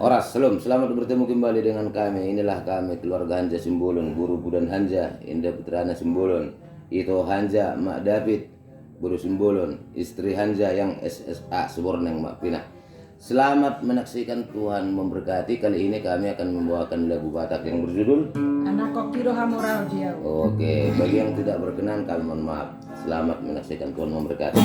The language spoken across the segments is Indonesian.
Oras, selamat bertemu kembali dengan kami. Inilah kami, keluarga Hanja Simbolon, Guru Budan Hanja, Indah Putrana Simbolon, Ito Hanja, Mak David, Guru Simbolon, istri Hanja yang SSA, Suborneng Mak Pina. Selamat menyaksikan, Tuhan memberkati. Kali ini kami akan membawakan lagu Batak yang berjudul Anak Kokiro Hamorao dia. Oke, bagi yang tidak berkenan kami mohon maaf. Selamat menyaksikan, Tuhan memberkati.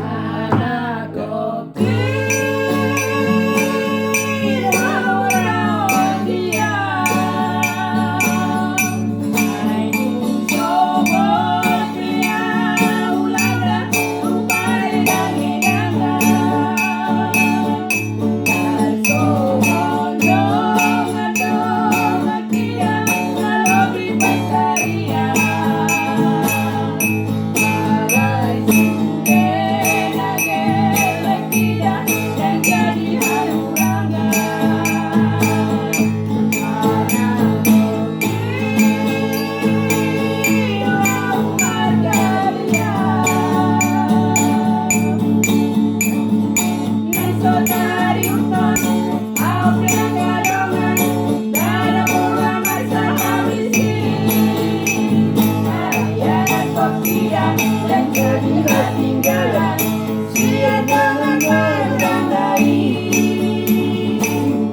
Anak Kokiro Hamorao dia. Ay sobor dia ulada upay dangidanga. Ay sobondong adong akia nalobi pasaria. Aray sude nagele dia dan jadi harurangan. Anak Kokiro Margaria. Naisotari uton au pinanggalongan dana mula masa habisi. Arayan Kokira dan jadi ketinggalan sia jangan berandai.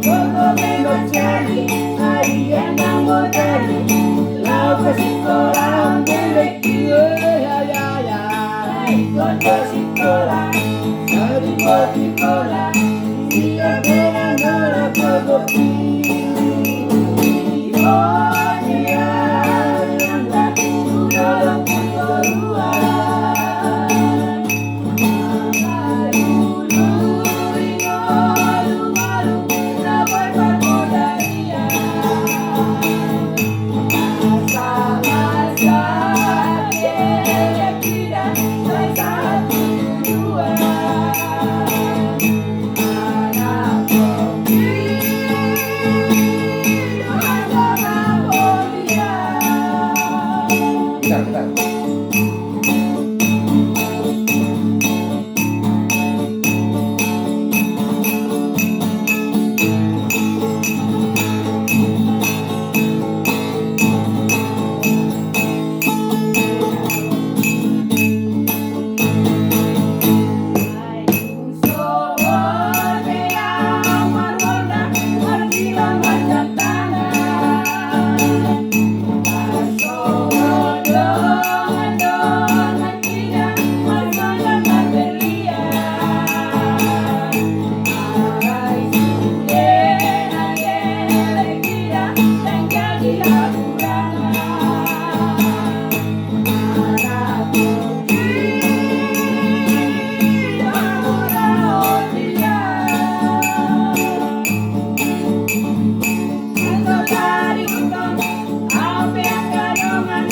Koko bebas jadi harian yang bodari lau ke sekolah milik dia. Ikut ke sekolah dari sekolah sia benang kopi. Oh dia yang tak sudah keluar. Dulu malu-malu dapat bermodalia. Masa-masa dia tidak satu dua. Anak Kokiro Hamorao dia. Bentar. Sobor dia marwona margila macam tanah. Sobondongan dia margila marbelia. Aray sude nagele dia dan jadi harurangan. Anak Kokiro Hamorao dia. Naisotari uton au pinanggalongan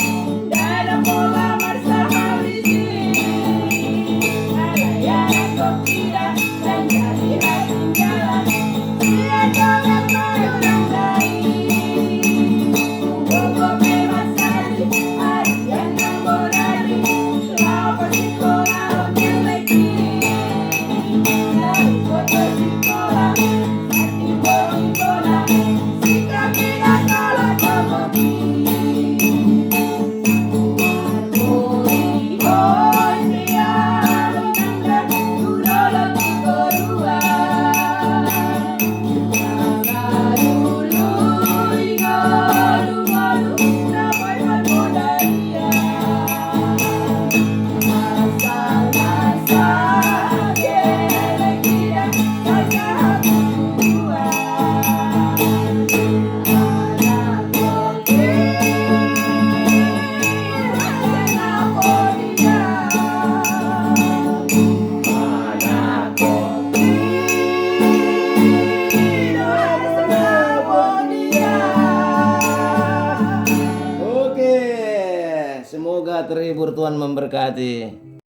dana mula masa habisi. Arayan Kokira dan jadi ketinggalan sia jangan berandai. Koko bebas jadi harian yang bodari lau ke sekolah milik dia. Ikut ke sekolah hati bola sikap tidak kalah kopi. Marmoi dia minangga tulola tukorua. Masa dulu malu-malu dapat bermodalia. Masa-masa dia tidak satu dua. Anak Kokiro Hamorao dia. Oke, semoga terhibur, Tuhan memberkati.